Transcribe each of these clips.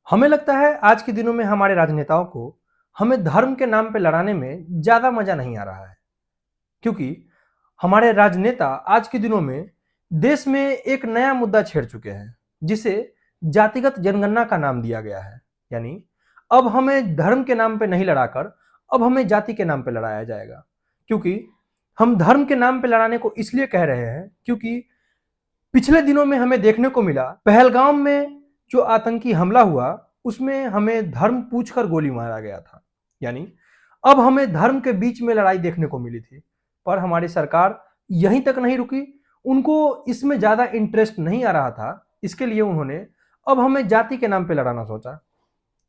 हमें लगता है आज के दिनों में हमारे राजनेताओं को हमें धर्म के नाम पे लड़ाने में ज़्यादा मज़ा नहीं आ रहा है, क्योंकि हमारे राजनेता आज के दिनों में देश में एक नया मुद्दा छेड़ चुके हैं, जिसे जातिगत जनगणना का नाम दिया गया है। यानी अब हमें धर्म के नाम पे नहीं लड़ाकर अब हमें जाति के नाम पे लड़ाया जाएगा, क्योंकि हम धर्म के नाम पे लड़ाने को इसलिए कह रहे हैं क्योंकि पिछले दिनों में हमें देखने को मिला पहलगाम में जो आतंकी हमला हुआ, उसमें हमें धर्म पूछकर गोली मारा गया था। यानी अब हमें धर्म के बीच में लड़ाई देखने को मिली थी, पर हमारी सरकार यहीं तक नहीं रुकी। उनको इसमें ज़्यादा इंटरेस्ट नहीं आ रहा था, इसके लिए उन्होंने अब हमें जाति के नाम पे लड़ाना सोचा,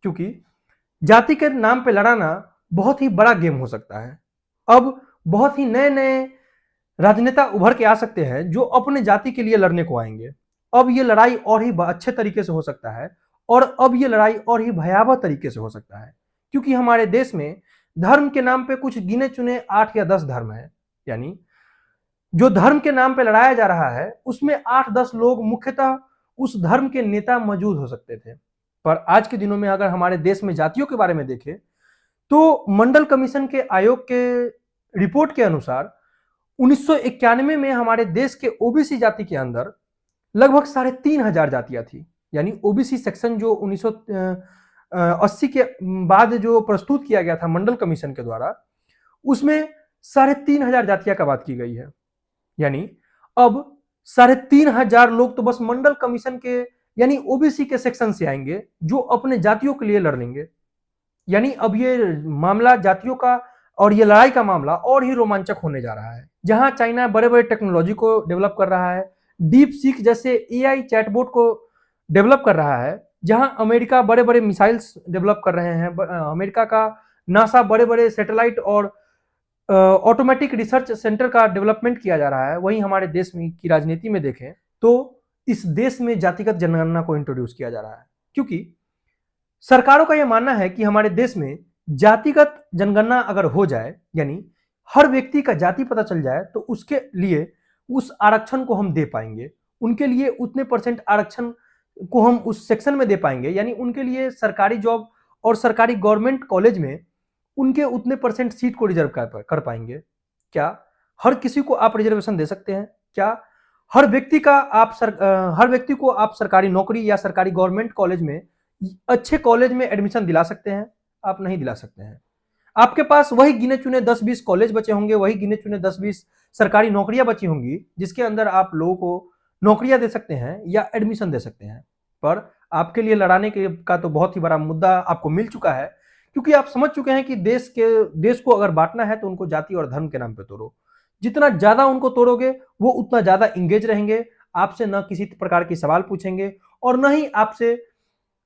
क्योंकि जाति के नाम पे लड़ाना बहुत ही बड़ा गेम हो सकता है। अब बहुत ही नए नए राजनेता उभर के आ सकते हैं जो अपने जाति के लिए लड़ने को आएंगे। अब ये लड़ाई और ही अच्छे तरीके से हो सकता है, और अब ये लड़ाई और ही भयावह तरीके से हो सकता है, क्योंकि हमारे देश में धर्म के नाम पे कुछ गिने चुने 8 या 10 धर्म है। यानी जो धर्म के नाम पे लड़ाया जा रहा है उसमें 8-10 लोग मुख्यतः उस धर्म के नेता मौजूद हो सकते थे। पर आज के दिनों में अगर हमारे देश में जातियों के बारे में देखें तो मंडल कमीशन के आयोग के रिपोर्ट के अनुसार 1991 में हमारे देश के ओबीसी जाति के अंदर लगभग 3,500 जातियां थी। यानी ओबीसी सेक्शन जो 1980 के बाद जो प्रस्तुत किया गया था मंडल कमीशन के द्वारा, उसमें 3,500 जातियां का बात की गई है। यानी अब 3,500 लोग तो बस मंडल कमीशन के यानी ओबीसी के सेक्शन से आएंगे जो अपने जातियों के लिए लड़ेंगे। यानी अब ये मामला जातियों का और ये लड़ाई का मामला और ही रोमांचक होने जा रहा है, जहां चाइना बड़े बड़े टेक्नोलॉजी को डेवलप कर रहा है, डीप सीक जैसे एआई चैटबॉट को डेवलप कर रहा है, जहां अमेरिका बड़े बड़े मिसाइल्स डेवलप कर रहे हैं, अमेरिका का नासा बड़े बड़े सैटेलाइट और ऑटोमेटिक रिसर्च सेंटर का डेवलपमेंट किया जा रहा है। वहीं हमारे देश में की राजनीति में देखें तो इस देश में जातिगत जनगणना को इंट्रोड्यूस किया जा रहा है, क्योंकि सरकारों का यह मानना है कि हमारे देश में जातिगत जनगणना अगर हो जाए, यानी हर व्यक्ति का जाति पता चल जाए, तो उसके लिए उस आरक्षण को हम दे पाएंगे, उनके लिए उतने परसेंट आरक्षण को हम उस सेक्शन में दे पाएंगे। यानी उनके लिए सरकारी जॉब और सरकारी गवर्नमेंट कॉलेज में उनके उतने परसेंट सीट को रिजर्व कर पाएंगे। क्या हर किसी को आप रिजर्वेशन दे सकते हैं? क्या हर व्यक्ति का हर व्यक्ति को आप सरकारी नौकरी या सरकारी गवर्नमेंट कॉलेज में अच्छे कॉलेज में एडमिशन दिला सकते हैं? आप नहीं दिला सकते हैं। आपके पास वही गिने चुने 10-20 कॉलेज बचे होंगे, वही गिने चुने 10-20 सरकारी नौकरियां बची होंगी, जिसके अंदर आप लोगों को नौकरियां दे सकते हैं या एडमिशन दे सकते हैं। पर आपके लिए लड़ाने के का तो बहुत ही बड़ा मुद्दा आपको मिल चुका है, क्योंकि आप समझ चुके हैं कि देश को अगर बांटना है तो उनको जाति और धर्म के नाम पे तोड़ो। जितना ज्यादा उनको तोड़ोगे वो उतना ज्यादा इंगेज रहेंगे, आपसे न किसी प्रकार की सवाल पूछेंगे और न ही आपसे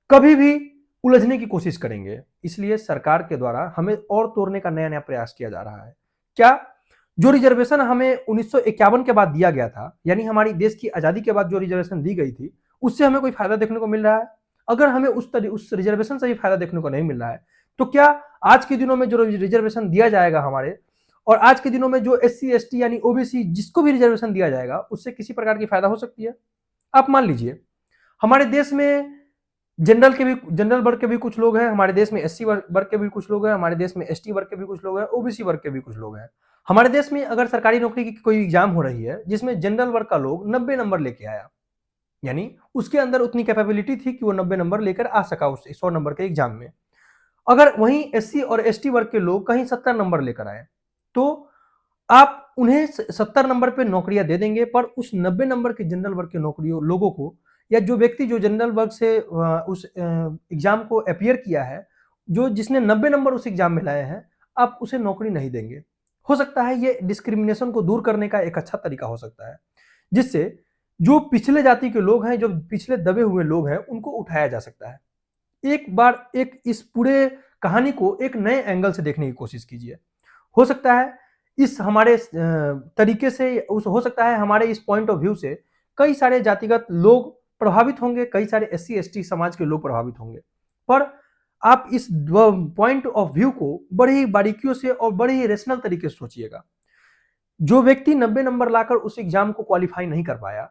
कभी भी उलझने की कोशिश करेंगे। इसलिए सरकार के द्वारा हमें और तोड़ने का नया नया प्रयास किया जा रहा है। क्या जो रिजर्वेशन हमें 1951 के बाद दिया गया था, यानी हमारी देश की आजादी के बाद जो रिजर्वेशन दी गई थी, उससे हमें कोई फायदा देखने को मिल रहा है? अगर हमें उस रिजर्वेशन से भी फायदा देखने को नहीं मिल रहा है, तो क्या आज के दिनों में जो रिजर्वेशन दिया जाएगा हमारे, और आज के दिनों में जो SC ST यानी ओबीसी जिसको भी रिजर्वेशन दिया जाएगा, उससे किसी प्रकार की फायदा हो सकती है? आप मान लीजिए हमारे देश में जनरल वर्ग के भी कुछ लोग हैं, हमारे देश में SC वर्ग के भी कुछ लोग हैं, हमारे देश में ST वर्ग के भी कुछ लोग हैं, ओबीसी वर्ग के भी कुछ लोग हैं। हमारे देश में अगर सरकारी नौकरी की कोई एग्जाम हो रही है जिसमें जनरल वर्ग का लोग 90 नंबर लेके आया, यानी उसके अंदर उतनी कैपेबिलिटी थी कि वो 90 नंबर लेकर आ सका उस 100 नंबर के एग्जाम में। अगर वहीं SC और ST वर्ग के लोग कहीं 70 नंबर लेकर आए, तो आप उन्हें 70 नंबर पे नौकरियां दे देंगे, पर उस 90 नंबर के जनरल वर्ग के नौकरियों लोगों को, या जो व्यक्ति जो जनरल वर्ग से उस एग्जाम को अपियर किया है, जो जिसने 90 नंबर उस एग्जाम में लाए हैं, आप उसे नौकरी नहीं देंगे। हो सकता है ये डिस्क्रिमिनेशन को दूर करने का एक अच्छा तरीका हो सकता है, जिससे जो पिछले जाति के लोग हैं, जो पिछले दबे हुए लोग हैं, उनको उठाया जा सकता है। एक बार एक इस पूरे कहानी को एक नए एंगल से देखने की कोशिश कीजिए। हो सकता है इस हमारे तरीके से हो सकता है हमारे इस पॉइंट ऑफ व्यू से कई सारे जातिगत लोग प्रभावित होंगे, कई सारे SC ST समाज के लोग प्रभावित होंगे, पर आप इस पॉइंट ऑफ व्यू को बड़ी ही बारीकियों से और बड़े ही रेशनल तरीके से सोचिएगा। जो व्यक्ति 90 नंबर लाकर उस एग्जाम को क्वालिफाई नहीं कर पाया,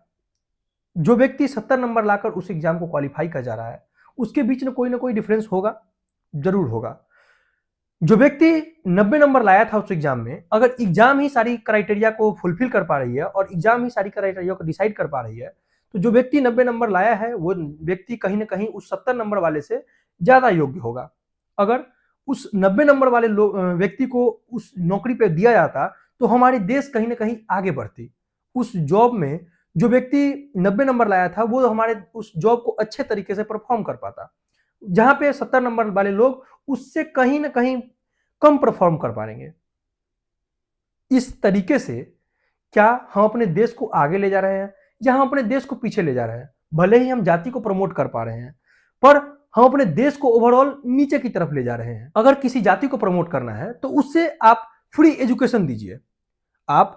जो व्यक्ति 70 नंबर लाकर उस एग्जाम को क्वालिफाई कर जा रहा है, उसके बीच में कोई ना कोई डिफरेंस होगा, जरूर होगा। जो व्यक्ति 90 नंबर लाया था उस एग्जाम में, अगर एग्जाम ही सारी क्राइटेरिया को फुलफिल कर पा रही है और एग्जाम ही सारी क्राइटेरिया को डिसाइड कर पा रही है, तो जो व्यक्ति 90 नंबर लाया है वो व्यक्ति कहीं ना कहीं उस 70 नंबर वाले से ज्यादा योग्य होगा। अगर उस 90 नंबर वाले व्यक्ति को उस नौकरी पे दिया जाता तो हमारी देश कहीं ना कहीं आगे बढ़ती। उस जॉब में जो व्यक्ति 90 नंबर लाया था वो हमारे उस जॉब को अच्छे तरीके से परफॉर्म कर पाता, जहां पे 70 नंबर वाले लोग उससे कहीं ना कहीं कम परफॉर्म कर पाएंगे। इस तरीके से क्या हम अपने देश को आगे ले जा रहे हैं या हम अपने देश को पीछे ले जा रहे हैं? भले ही हम जाति को प्रमोट कर पा रहे हैं, पर हम अपने देश को ओवरऑल नीचे की तरफ ले जा रहे हैं। अगर किसी जाति को प्रमोट करना है तो उससे आप फ्री एजुकेशन दीजिए। आप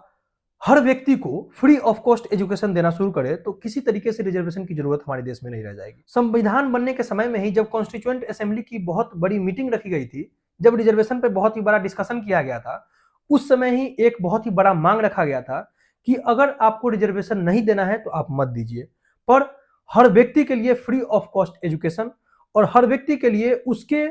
हर व्यक्ति को फ्री ऑफ कॉस्ट एजुकेशन देना शुरू करें तो किसी तरीके से रिजर्वेशन की जरूरत हमारे देश में नहीं रह जाएगी। संविधान बनने के समय में ही जब कॉन्स्टिट्यूएंट असेंबली की बहुत बड़ी मीटिंग रखी गई थी, जब रिजर्वेशन पे बहुत ही बड़ा डिस्कशन किया गया था, उस समय ही एक बहुत ही बड़ा मांग रखा गया था कि अगर आपको रिजर्वेशन नहीं देना है तो आप मत दीजिए, पर हर व्यक्ति के लिए फ्री ऑफ कॉस्ट एजुकेशन और हर व्यक्ति के लिए उसके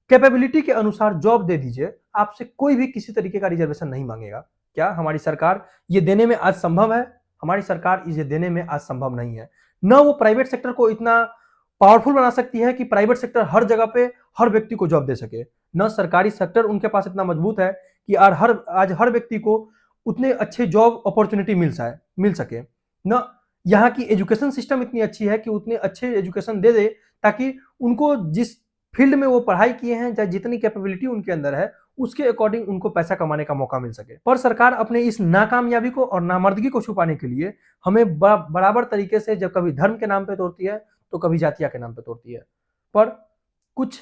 कैपेबिलिटी के अनुसार जॉब दे दीजिए। आपसे कोई भी किसी तरीके का रिजर्वेशन नहीं मांगेगा। क्या हमारी सरकार ये देने में आज संभव है? हमारी सरकार इसे देने में आज संभव नहीं है। न वो प्राइवेट सेक्टर को इतना पावरफुल बना सकती है कि प्राइवेट सेक्टर हर जगह पे हर व्यक्ति को जॉब दे सके, न सरकारी सेक्टर उनके पास इतना मजबूत है कि आज हर व्यक्ति को उतने अच्छे जॉब अपॉर्चुनिटी मिल सके, न यहाँ की एजुकेशन सिस्टम इतनी अच्छी है कि उतने अच्छे एजुकेशन दे दे ताकि उनको जिस फील्ड में वो पढ़ाई किए हैं या जितनी कैपेबिलिटी उनके अंदर है उसके अकॉर्डिंग उनको पैसा कमाने का मौका मिल सके। पर सरकार अपने इस नाकामयाबी को और नामर्दगी को छुपाने के लिए हमें बराबर तरीके से जब कभी धर्म के नाम पे तोड़ती है तो कभी जातिया के नाम पे तोड़ती है। पर कुछ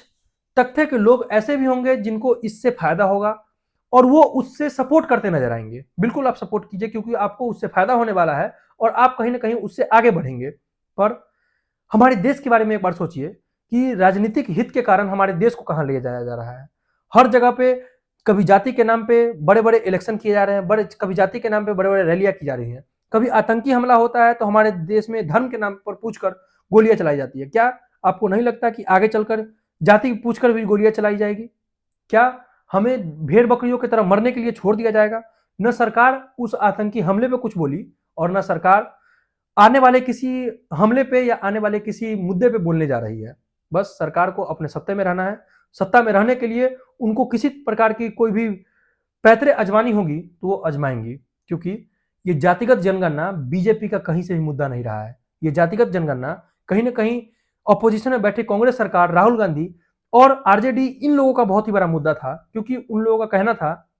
तथ्य के लोग ऐसे भी होंगे जिनको इससे फायदा होगा और वो उससे सपोर्ट करते नजर आएंगे। बिल्कुल आप सपोर्ट कीजिए क्योंकि आपको उससे फायदा होने वाला है और आप कहीं ना कहीं उससे आगे बढ़ेंगे। पर हमारे देश के बारे में एक बार सोचिए कि राजनीतिक हित के कारण हमारे देश को कहां ले जाया जा रहा है। हर जगह पे कभी जाति के नाम पे बड़े बड़े इलेक्शन किए जा रहे हैं, कभी जाति के नाम पे बड़े बड़े रैलियां की जा रही हैं, कभी आतंकी हमला होता है तो हमारे देश में धर्म के नाम पर पूछकर गोलियां चलाई जाती है। क्या आपको नहीं लगता कि आगे चलकर जाति पूछकर भी गोलियां चलाई जाएगी? क्या हमें भेड़ बकरियों की तरह मरने के लिए छोड़ दिया जाएगा? न सरकार उस आतंकी हमले पे कुछ बोली और न सरकार आने वाले किसी हमले पे या आने वाले किसी मुद्दे पे बोलने जा रही है। बस सरकार को अपने सत्ते में रहना है। सत्ता में रहने के लिए उनको किसी प्रकार की कोई भी पैतरे अजमानी होगी तो वो अजमाएंगी, क्योंकि ये जातिगत जनगणना बीजेपी का कहीं से भी मुद्दा नहीं रहा है। ये जातिगत जनगणना कहीं ना कहीं ऑपोजिशन में बैठे कांग्रेस सरकार, राहुल गांधी और आरजेडी, इन लोगों का बहुत ही बड़ा मुद्दा था, क्योंकि उन लोगों का कहना था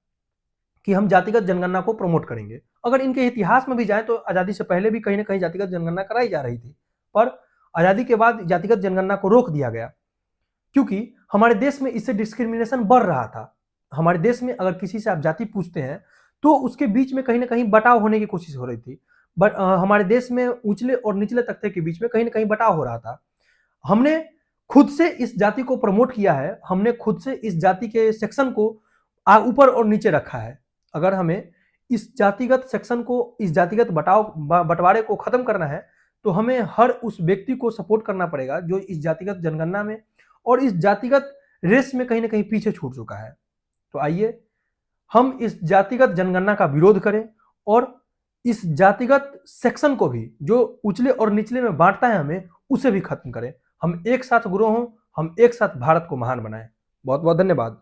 कि हम जातिगत जनगणना को प्रमोट करेंगे। अगर इनके इतिहास में भी जाए तो आजादी से पहले भी कहीं ना कहीं जातिगत जनगणना कराई जा रही थी, पर आजादी के बाद जातिगत जनगणना को रोक दिया गया क्योंकि हमारे देश में इससे डिस्क्रिमिनेशन बढ़ रहा था। हमारे देश में अगर किसी से आप जाति पूछते हैं तो उसके बीच में कहीं ना कहीं बटाव होने की कोशिश हो रही थी। बट हमारे देश में ऊंचले और निचले तबके के बीच में कहीं ना कहीं बटाव हो रहा था। हमने खुद से इस जाति को प्रमोट किया है, हमने खुद से इस जाति के सेक्शन को ऊपर और नीचे रखा है। अगर हमें इस जातिगत सेक्शन को, इस जातिगत बंटवारे को खत्म करना है तो हमें हर उस व्यक्ति को सपोर्ट करना पड़ेगा जो इस जातिगत जनगणना में और इस जातिगत रेस में कहीं ना कहीं पीछे छूट चुका है। तो आइए हम इस जातिगत जनगणना का विरोध करें और इस जातिगत सेक्शन को भी, जो उचले और निचले में बांटता है हमें, उसे भी खत्म करें। हम एक साथ ग्रो हों, हम एक साथ भारत को महान बनाएं। बहुत बहुत धन्यवाद।